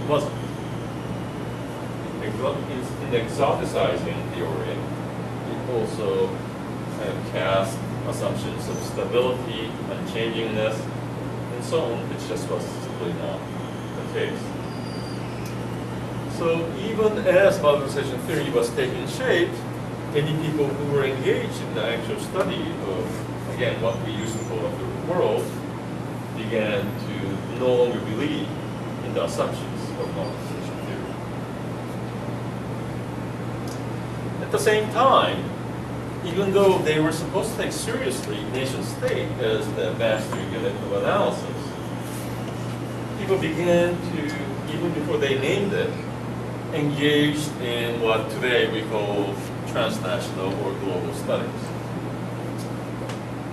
wasn't. In exoticizing theory, it also kind of cast assumptions of stability, unchangingness, and so on, which just was simply not the case. So even as modernization theory was taking shape, many people who were engaged in the actual study of, again, what we used to call the third world, began to no longer believe in the assumptions of modernization theory. At the same time, even though they were supposed to take seriously nation state as the master unit of analysis, people began to, even before they named it, engage in what today we call transnational or global studies.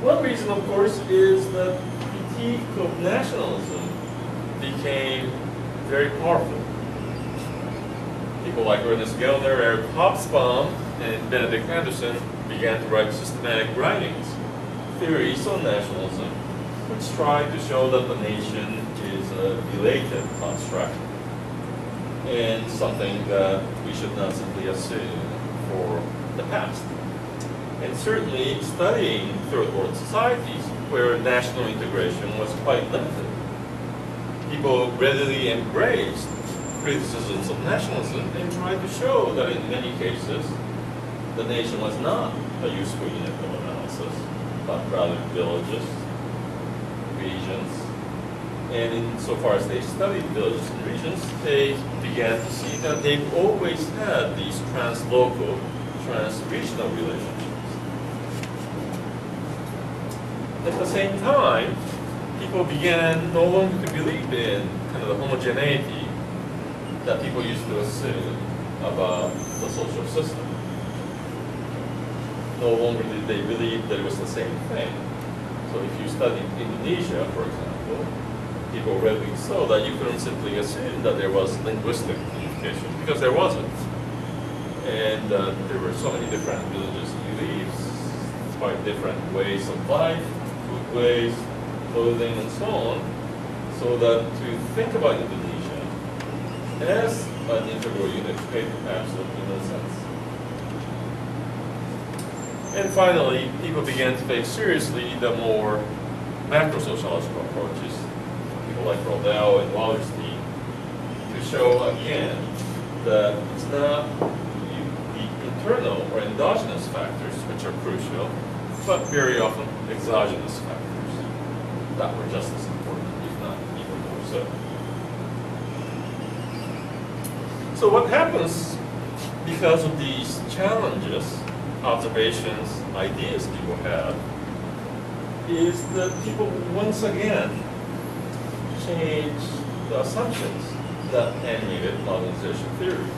One reason, of course, is that critique of nationalism became very powerful. People like Ernest Gellner, Eric Hobsbawm, and Benedict Anderson began to write systematic writings, theories on nationalism, which tried to show that the nation is a belated construct and something that we should not simply assume for the past. And certainly studying third world societies where national integration was quite limited, people readily embraced criticisms of nationalism and tried to show that in many cases the nation was not a useful unit of analysis, but rather villages, regions. And insofar as they studied villages and regions, they began to see that they've always had these translocal, trans-regional relationships. At the same time, people began no longer to believe in kind of the homogeneity that people used to assume about the social system. No longer did they believe that it was the same thing. So if you studied Indonesia, for example, people readily saw that you couldn't simply assume that there was linguistic communication, because there wasn't. And there were so many different religious beliefs, quite different ways of life, food ways, clothing, and so on, so that to think about Indonesia as an integral unit made absolutely no sense. And finally, people began to take seriously the more macro-sociological approaches, people like Rodel and Wallerstein, to show again that it's not the internal or endogenous factors which are crucial, but very often exogenous factors that were just as important, if not even more so. So what happens because of these challenges, observations, ideas people have, is that people once again change the assumptions that animated modernization theory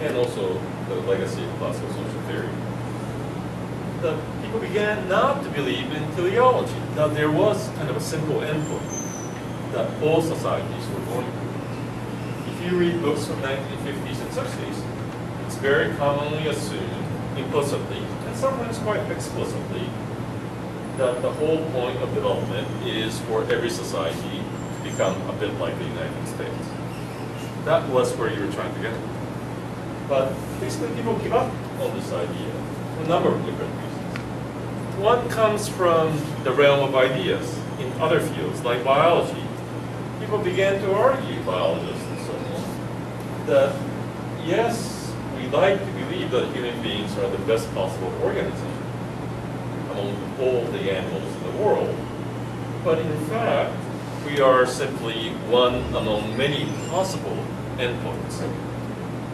and also the legacy of classical social theory. That people began not to believe in teleology, that there was kind of a simple endpoint that all societies were going through. If you read books from 1950s and 60s, it's very commonly assumed implicitly, and sometimes quite explicitly, that the whole point of development is for every society to become a bit like the United States. That was where you were trying to get. But basically people give up on this idea for a number of different reasons. One comes from the realm of ideas in other fields, like biology. People began to argue, biologists and so on, that yes, we like to believe that human beings are the best possible organism among all the animals in the world, but in fact, we are simply one among many possible endpoints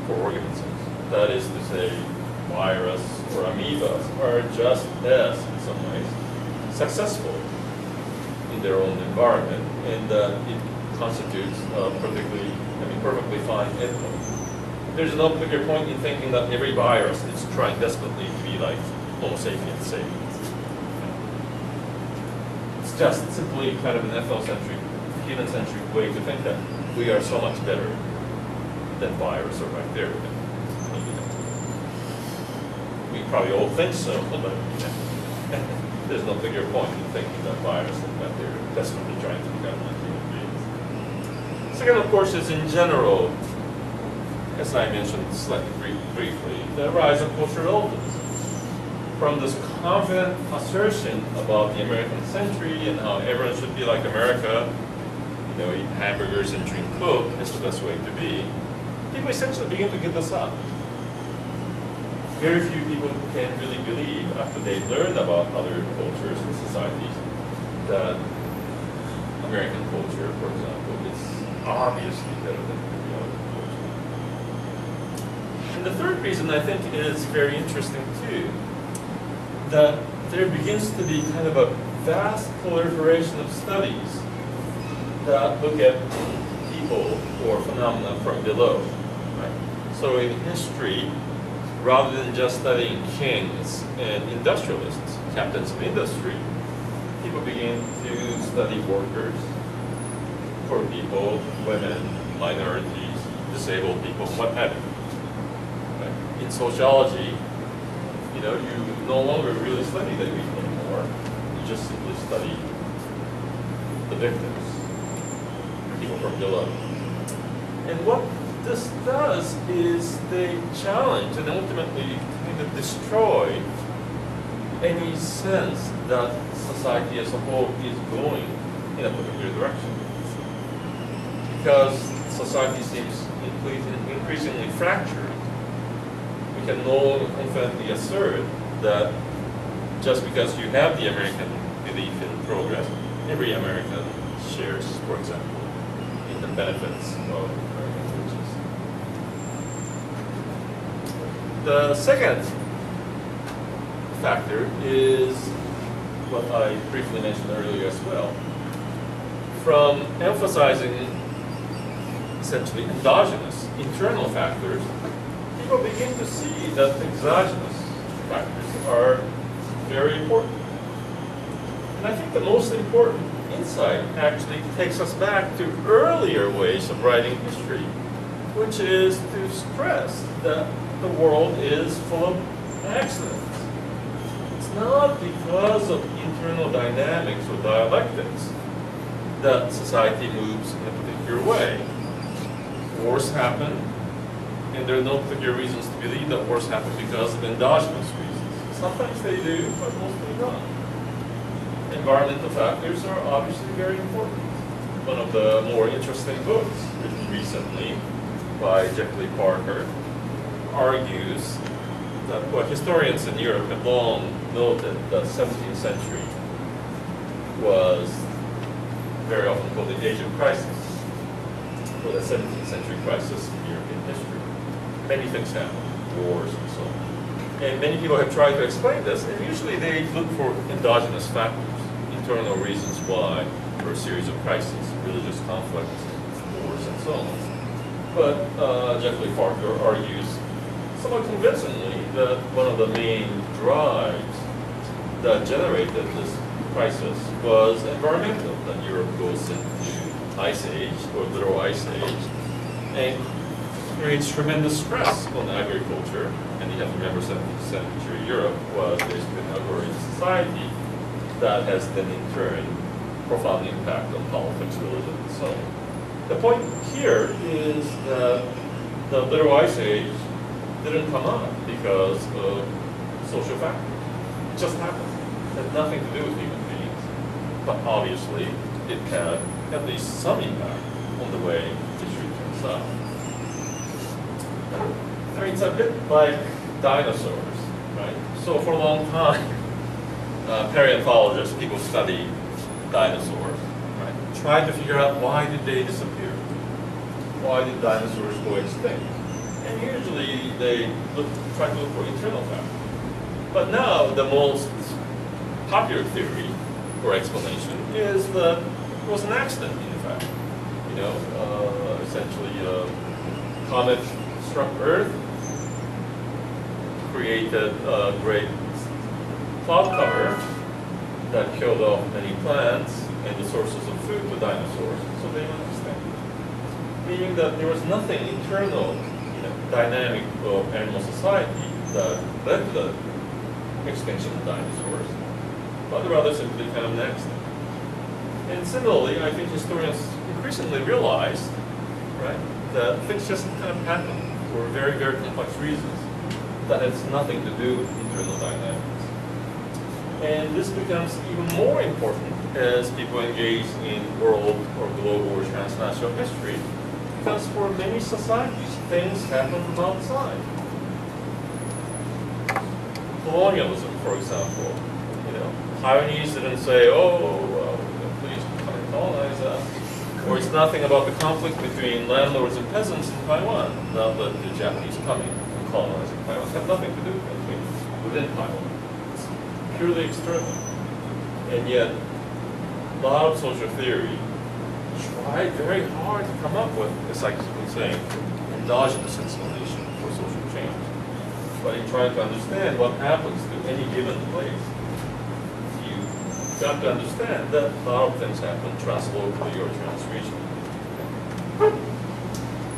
for organisms. That is to say, virus or amoebas are just as, in some ways, successful in their own environment, and it constitutes a perfectly fine endpoint. There's no bigger point in thinking that every virus is trying desperately to be like Homo sapiens sapiens. It's just simply kind of an ethnocentric, human-centric way to think that we are so much better than virus or bacteria. We probably all think so, but there's no bigger point in thinking that virus and bacteria are desperately trying to become like human beings. Second, of course, is in general, as I mentioned slightly briefly, the rise of cultural relativism. From this confident assertion about the American century and how everyone should be like America, you know, eat hamburgers and drink Coke, is the best way to be, people essentially begin to give this up. Very few people can really believe, after they learn about other cultures and societies, that American culture, for example, is obviously better than every other culture. And the third reason I think is very interesting too, that there begins to be kind of a vast proliferation of studies that look at people or phenomena from below. Right? So in history, rather than just studying kings and industrialists, captains of industry, people begin to study workers, poor people, women, minorities, disabled people, what have you. Right? In sociology, you know, you no longer really study the people anymore. You just simply study the victims, people from below. And what this does is they challenge and ultimately kind of destroy any sense that society as a whole is going in a particular direction. Because society seems increasingly fractured, we can no longer confidently assert that just because you have the American belief in progress, every American shares, for example, in the benefits of American riches. The second factor is what I briefly mentioned earlier as well. From emphasizing essentially endogenous, internal factors, people begin to see that exogenous factors are very important. And I think the most important insight actually takes us back to earlier ways of writing history, which is to stress that the world is full of accidents. It's not because of internal dynamics or dialectics that society moves in a particular way. Wars happen, and there are no particular reasons to believe that wars happen because of endogenous reasons. Sometimes they do, but mostly not. Environmental factors are obviously very important. One of the more interesting books written recently by Jackley Parker argues that what historians in Europe have long noted that the 17th century was very often called the age of crisis, or the 17th century crisis in European history. Many things happened, wars and so on. And many people have tried to explain this, and usually they look for endogenous factors, internal reasons why for a series of crises, religious conflicts, wars, and so on. But Jackley Parker argues somewhat convincingly that one of the main drives that generated this crisis was environmental, that Europe goes into ice age, or literal ice age, and creates tremendous stress on agriculture. And you have to remember 17th century Europe was basically an agrarian society that has then in turn profound impact on politics, religion, and so on. The point here is that the literal ice age didn't come up because of social factors. It just happened. It had nothing to do with human beings. But obviously, it had at least some impact on the way history turns out. I mean, it's a bit like dinosaurs, right? So for a long time, paleontologists, people study dinosaurs, right? Trying to figure out why did they disappear? Why did dinosaurs go extinct? And usually they try to look for internal factors. But now the most popular theory or explanation is that it was an accident, in fact. You know, essentially a comet struck Earth, created a great cloud cover that killed off many plants and the sources of food to dinosaurs, so they went extinct. Meaning that there was nothing internal, dynamic of animal society that led to the extinction of dinosaurs, but rather simply kind of an accident. And similarly, I think historians increasingly realize right? That things just kind of happen for very, very complex reasons that has nothing to do with internal dynamics. And this becomes even more important as people engage in world or global or transnational history, because for many societies, things happen from outside. Colonialism, for example, Taiwanese didn't say, "Oh, please come and colonize us," or it's nothing about the conflict between landlords and peasants in Taiwan. Not that the Japanese coming and colonizing Taiwan have nothing to do with it within Taiwan. It's purely external, and yet a lot of social theory tried very hard to come up with, as I've been saying, endogenous explanation for social change. But in trying to understand what happens to any given place, you've got to understand that a lot of things happen translocally or transregionally.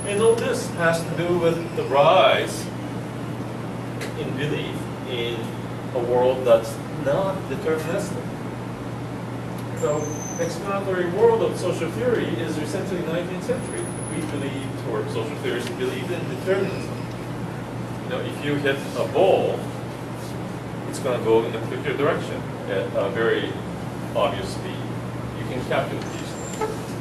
And all this has to do with the rise in belief in a world that's not deterministic. So, explanatory world of social theory is essentially 19th century. We believed, or social theorists believed in determinism. If you hit a ball, it's going to go in a particular direction at a very obvious speed. You can calculate these things.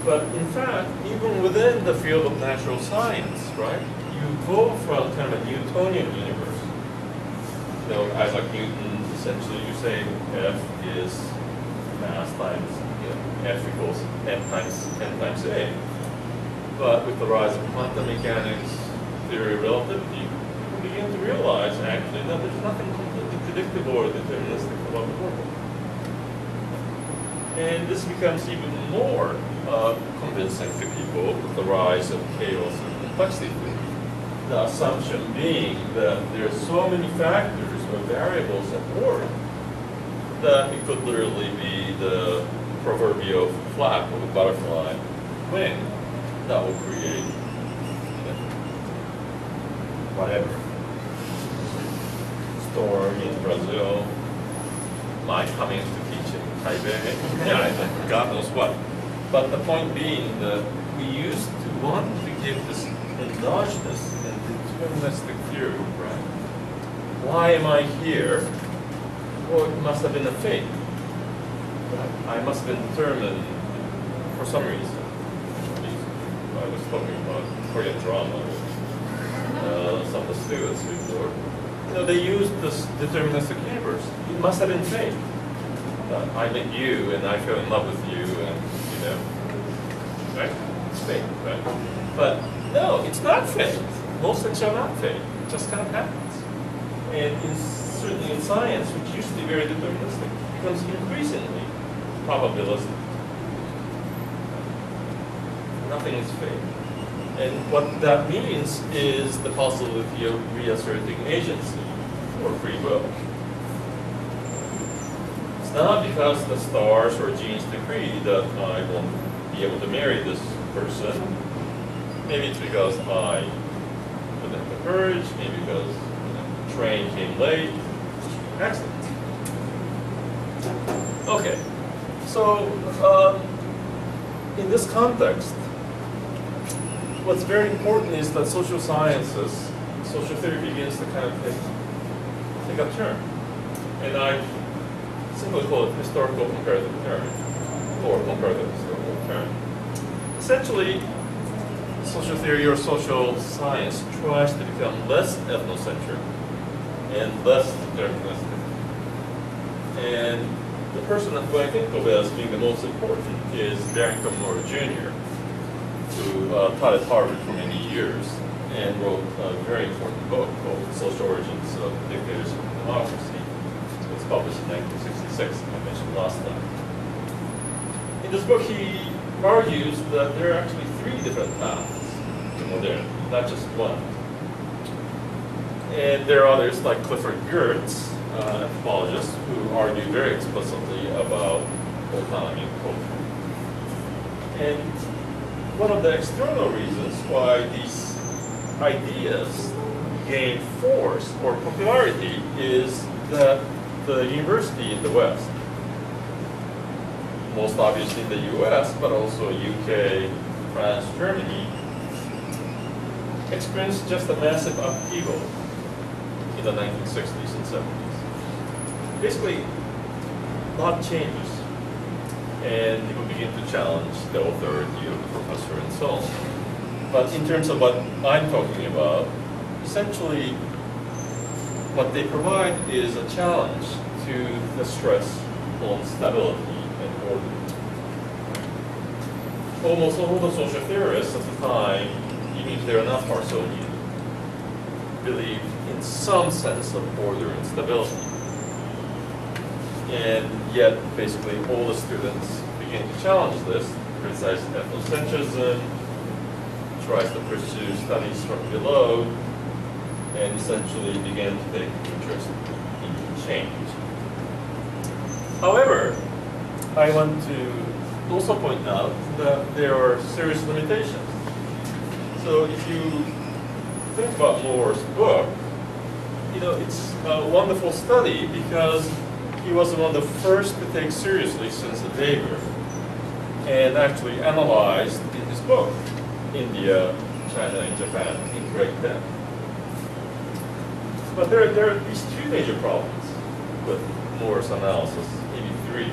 But in fact, even within the field of natural science, right, you go from kind of a Newtonian universe. Isaac Newton, essentially, you say F is mass times F equals m times a. But with the rise of quantum mechanics, theory of relativity, people begin to realize actually that there's nothing completely predictable or deterministic about the world. And this becomes even more convincing to people with the rise of chaos and complexity theory. The assumption being that there are so many factors or variables at work that it could literally be the proverbial flap of a butterfly wing that will create whatever. Storm in Brazil, my coming to teach in Taipei, God knows what. But the point being that we used to want to give this endogenous and deterministic theory, right? Why am I here? Well, it must have been a fate. I must have been determined for some reason. I was talking about Korean drama. Some of the students before. They used this deterministic universe. It must have been fate. I met you and I fell in love with you, and right? It's fate, right? But no, it's not fate. Most things are not fate. It just kind of happens. And certainly in science, which used to be very deterministic, becomes increasingly probabilistic. Nothing is fate. And what that means is the possibility of reasserting agency or free will. It's not because the stars or genes decree that I won't be able to marry this person. Maybe it's because I didn't have the courage, maybe because the train came late. Accident. Okay, so in this context, what's very important is that social sciences, social theory begins to kind of take a turn. And I simply call it historical comparative turn, or comparative historical turn. Essentially, social theory or social science tries to become less ethnocentric and less deterministic. And the person that I think of as being the most important is Barrington Moore Jr., who taught at Harvard for many years and wrote a very important book called Social Origins of Dictatorship and Democracy. It was published in 1966, I mentioned last time. In this book, he argues that there are actually three different paths to modernity, not just one. And there are others like Clifford Geertz, anthropologists, who argue very explicitly about autonomy and culture. And one of the external reasons why these ideas gain force or popularity is that the university in the West, most obviously in the US, but also UK, France, Germany, experienced just a massive upheaval in the 1960s and 70s. Basically, a lot changes, and people begin to challenge the authority of the professor and so on. But in terms of what I'm talking about, essentially what they provide is a challenge to the stress on stability and order. Almost all the social theorists at the time, even if they're not Parsonian, believe in some sense of order and stability. And yet, basically, all the students begin to challenge this, criticize ethnocentrism, tries to pursue studies from below, and essentially began to take interest in change. However, I want to also point out that there are serious limitations. So if you think about Moore's book, it's a wonderful study because he was one of the first to take seriously since Weber and actually analyzed in his book India, China, and Japan in great depth. But there are these two major problems with Moore's analysis, maybe three.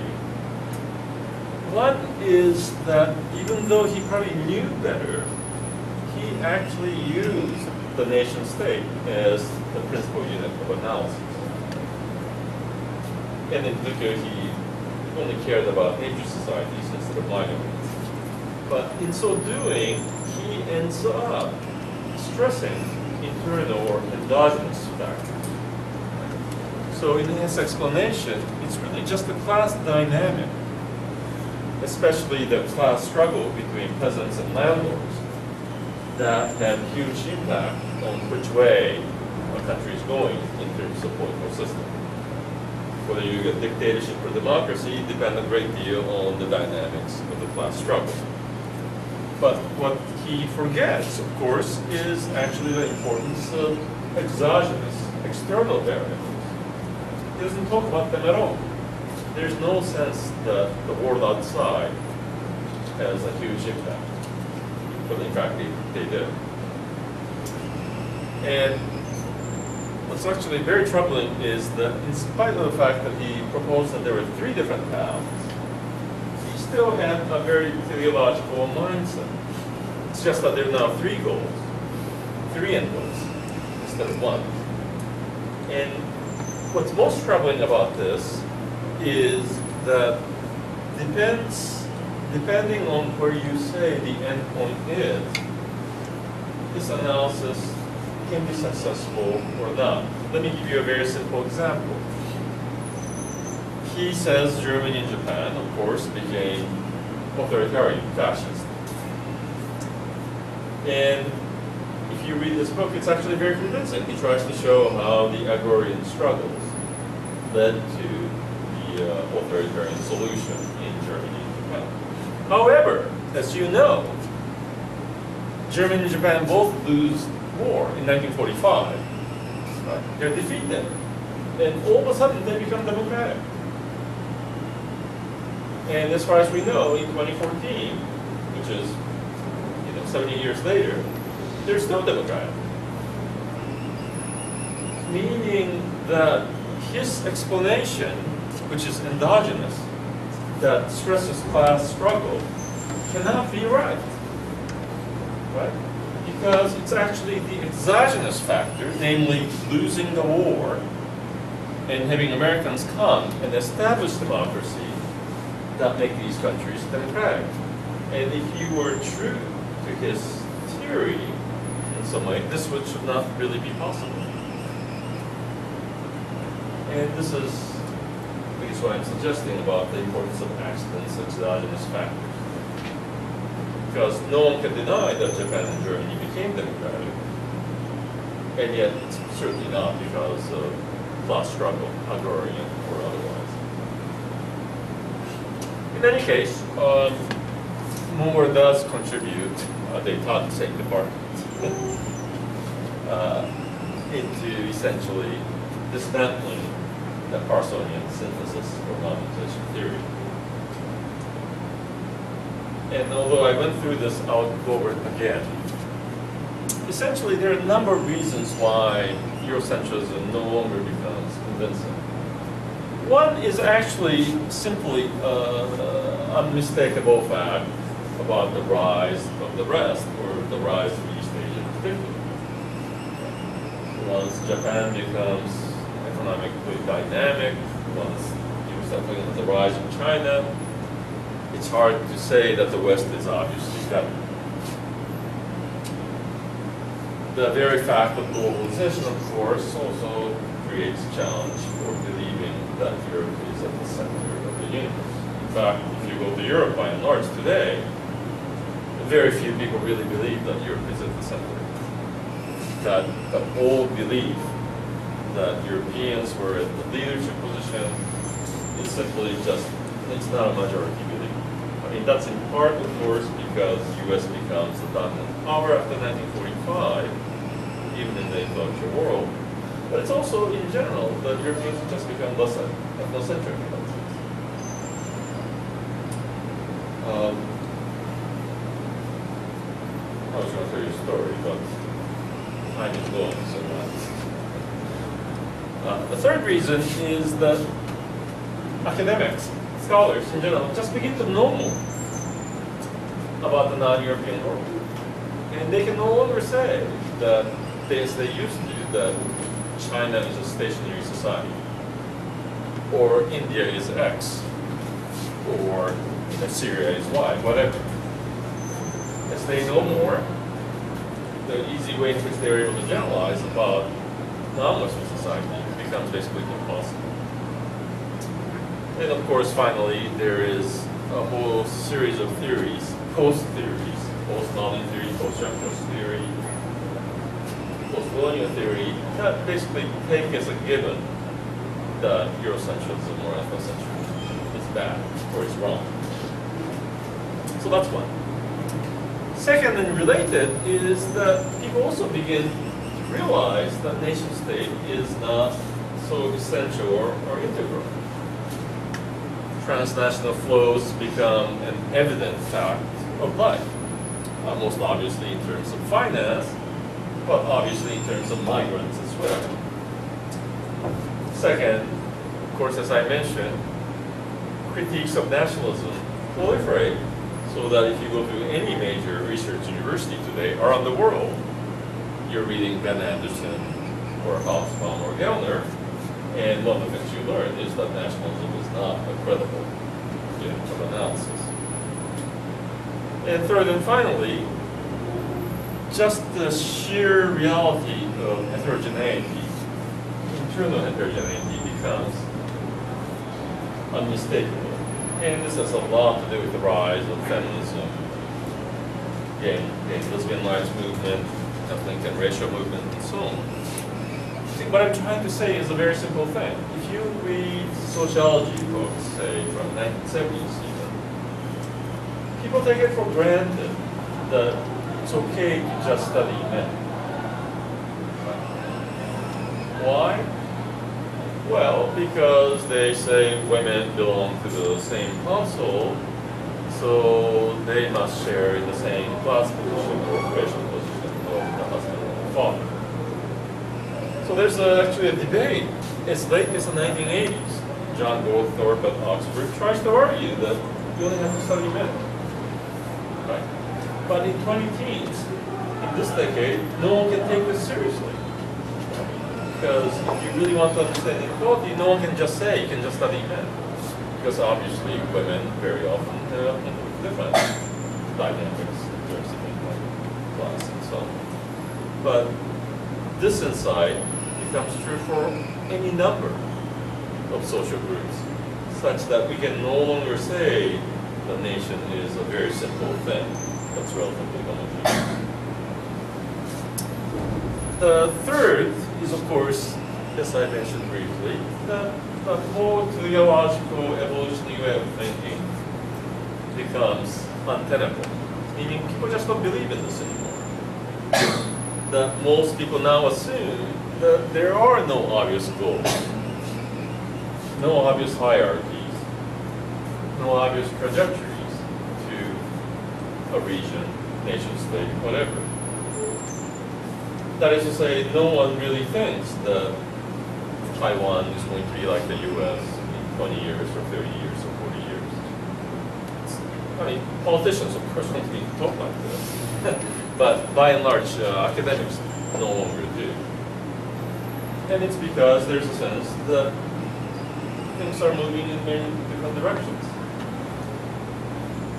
One is that even though he probably knew better, he actually used the nation state as the principal unit of analysis. And in particular, he only cared about major societies instead of minor ones. But in so doing, he ends up stressing internal or endogenous factors. So in his explanation, it's really just the class dynamic, especially the class struggle between peasants and landlords, that had huge impact on which way a country is going in terms of political system. Whether you get dictatorship or democracy depend a great deal on the dynamics of the class struggle. But what he forgets, of course, is actually the importance of exogenous, external variables. He doesn't talk about them at all. There's no sense that the world outside has a huge impact. But in fact, they do. And what's actually very troubling is that in spite of the fact that he proposed that there were three different paths, he still had a very teleological mindset. It's just that there are now three goals, three endpoints, instead of one. And what's most troubling about this is that depending on where you say the endpoint is, this analysis can be successful or not. Let me give you a very simple example. He says Germany and Japan, of course, became authoritarian, fascist. And if you read this book, it's actually very convincing. He tries to show how the agrarian struggles led to the authoritarian solution in Germany and Japan. However, as you know, Germany and Japan both lose war in 1945. Right? They're defeated. And all of a sudden, they become democratic. And as far as we know, in 2014, which is 70 years later, they're still democratic. Meaning that his explanation, which is endogenous, that stresses class struggle, cannot be right. Right? Because it's actually the exogenous factor, namely losing the war and having Americans come and establish democracy, that make these countries democratic. And if you were true to his theory in some way, this should not really be possible. And this is, I guess, what I'm suggesting about the importance of accidents, exogenous factors. Because no one can deny that Japan and Germany became democratic, and yet it's certainly not because of class struggle, agrarian or otherwise. In any case, Moore does contribute the Todd State Department into essentially dismantling the Parsonian synthesis or mobilization theory. And although I went through this, I'll go over it again. Essentially, there are a number of reasons why Eurocentrism no longer becomes convincing. One is actually simply unmistakable fact about the rise of the West, or the rise of East Asia in particular. Once Japan becomes economically dynamic, once you start looking at the rise of China, it's hard to say that the West is obviously better. The very fact of globalization, of course, also creates a challenge for believing that Europe is at the center of the universe. In fact, if you go to Europe by and large today, very few people really believe that Europe is at the center. That old belief that Europeans were at the leadership position is simply just, it's not a majority belief. I mean, that's in part, of course, because U.S. becomes the dominant power after 1945, even in the intellectual world. But it's also, in general, that Europeans just become less ethnocentric. I was going to tell you a story, but time is going, so the third reason is that academics, scholars in general, just begin to know more about the non-European world. And they can no longer say that, as they used to, that China is a stationary society, or India is X, or Syria is Y, whatever. As they know more, the easy way in which they're able to generalize about non-Western society becomes basically impossible. And of course, finally, there is a whole series of theories, post-theories, post-Stalin theory, post-Chomsky theory, post-colonial theory, that basically take as a given that Eurocentrism or ethnocentrism is bad or is wrong. So that's one. Second and related is that people also begin to realize that nation state is not so essential or integral. Transnational flows become an evident fact of life, most obviously in terms of finance, but obviously in terms of migrants as well. Second, of course, as I mentioned, critiques of nationalism proliferate, so that if you go to any major research university today around the world, you're reading Ben Anderson or Hobsbawm or Gellner, and one of the things you learn is that nationalism is not a credible unit of analysis. And third and finally, just the sheer reality of heterogeneity, internal heterogeneity, becomes unmistakable. And this has a lot to do with the rise of feminism, gay lesbian rights movement, Lincoln racial movement, and so on. See, what I'm trying to say is a very simple thing. If you read sociology books, say from 1970s even, people take it for granted that it's okay to just study men. Why? Well, because they say women belong to the same household, so they must share in the same class position or racial position of the husband and the father. So there's actually a debate as late as the 1980s. John Goldthorpe at Oxford tries to argue that you only have to study men. Right? But in 20-teens, in this decade, no one can take this seriously. Because if you really want to understand inequality, no one can just say you can just study men. Because obviously women very often have different dynamics in terms of income, class, and so on. But this insight becomes true for any number of social groups, such that we can no longer say the nation is a very simple thing that's relatively homogeneous. The third is, of course, as I mentioned briefly, that the whole teleological evolutionary way of thinking becomes untenable, meaning people just don't believe in this anymore. That most people now assume that there are no obvious goals, no obvious hierarchies, no obvious trajectories to a region, nation state, whatever. That is to say, no one really thinks that Taiwan is going to be like the US in 20 years or 30 years or 40 years. I mean, politicians, of course, don't need to talk like this. But by and large, academics no longer do. And it's because there's a sense that things are moving in many different directions.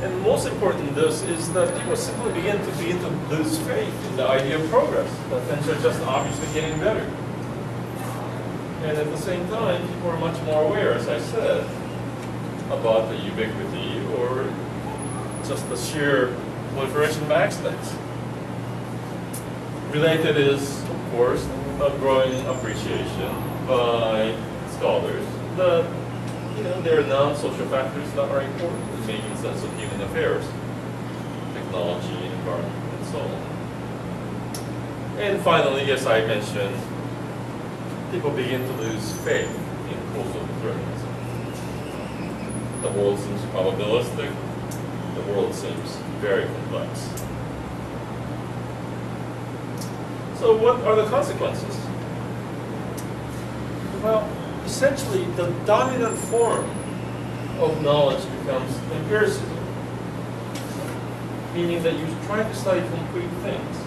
And most important in this is that people simply begin to lose faith in the idea of progress, that things are just obviously getting better. And at the same time, people are much more aware, as I said, about the ubiquity or just the sheer proliferation of accidents. Related is, of course, a growing appreciation by scholars that there are non-social factors that are important in making sense of human affairs, technology, environment, and so on. And finally, as I mentioned, people begin to lose faith in causal determinism. The world seems probabilistic. The world seems very complex. So what are the consequences? Well, essentially, the dominant form of knowledge becomes empiricism, meaning that you try to study concrete things,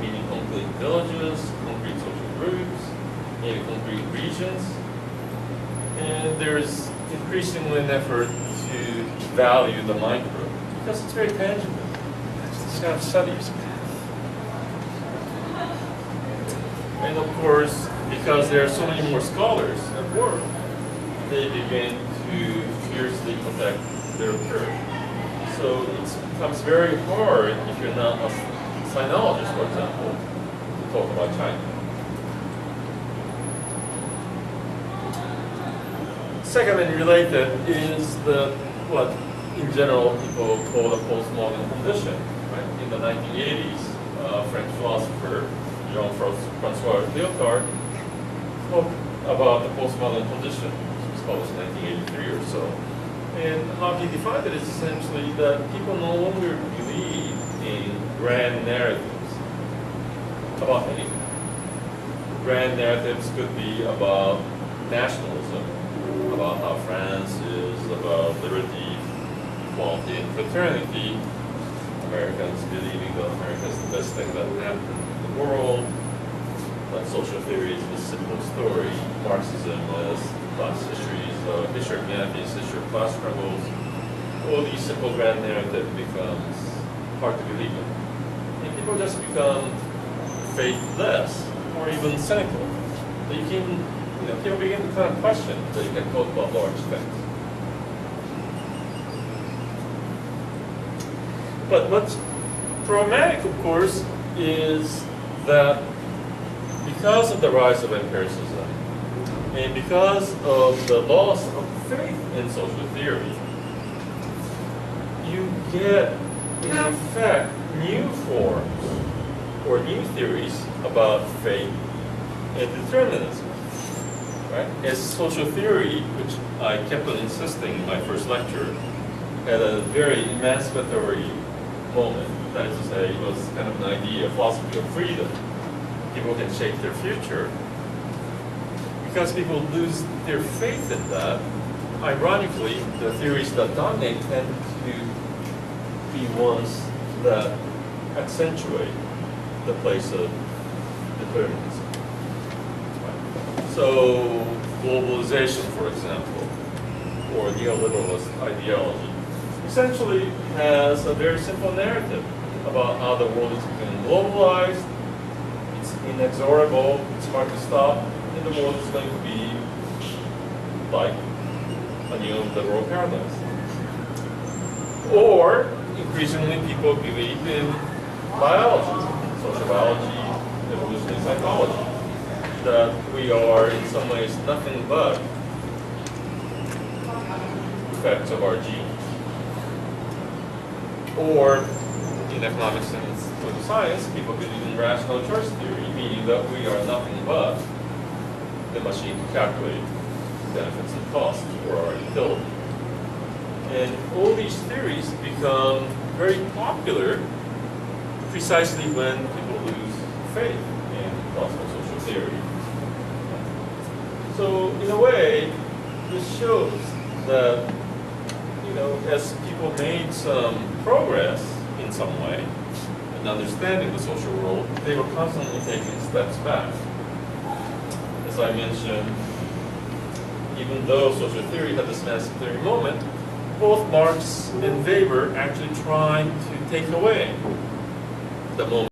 meaning concrete villages, concrete social groups, maybe concrete regions, and there's increasingly an effort to value the micro, because it's very tangible. It's this kind of studies. And of course, because there are so many more scholars at work, they begin to fiercely protect their peers. So it becomes very hard, if you're not a sinologist, for example, to talk about China. Second and related is what in general people call the postmodern condition. Right? In the 1980s, French philosopher Jean-Francois Lyotard spoke about the postmodern condition, which was published in 1983 or so. And how he defined it is essentially that people no longer believe in grand narratives about anything. Grand narratives could be about nationalism, about how France is about liberty, equality, and fraternity. Americans believing that America is the best thing that happened in the world. That social theory is the simple story. Marxism is class histories, history of humanity is history of class struggles. All these simple grand narratives becomes hard to believe in. And people just become faithless or even cynical. So you can, people begin to kind of question that you can talk about large things. But what's problematic, of course, is that because of the rise of empiricism and because of the loss of faith in social theory, you get, in effect, new forms or new theories about fate and determinism. Right? As social theory, which I kept on insisting in my first lecture, had a very emancipatory moment. That is to say, it was kind of an idea, a philosophy of freedom. People can shape their future. Because people lose their faith in that, ironically, the theories that dominate tend to be ones that accentuate the place of determinism. So, globalization, for example, or neoliberalist ideology, essentially has a very simple narrative about how the world is becoming globalized, it's inexorable, it's hard to stop, and the world is going to be like a new liberal paradise. Or, increasingly, people believe in biology, social biology, evolutionary psychology, that we are in some ways nothing but effects of our genes. Or, in economics and social science, people believe in rational choice theory, meaning that we are nothing but the machine to calculate benefits and costs for our utility. And all these theories become very popular precisely when people lose faith in classical social theory. So in a way, this shows that, you know, as people made some progress in some way in understanding the social world, they were constantly taking steps back. As I mentioned, even though social theory had this massive theory moment, both Marx and Weber actually tried to take away the moment.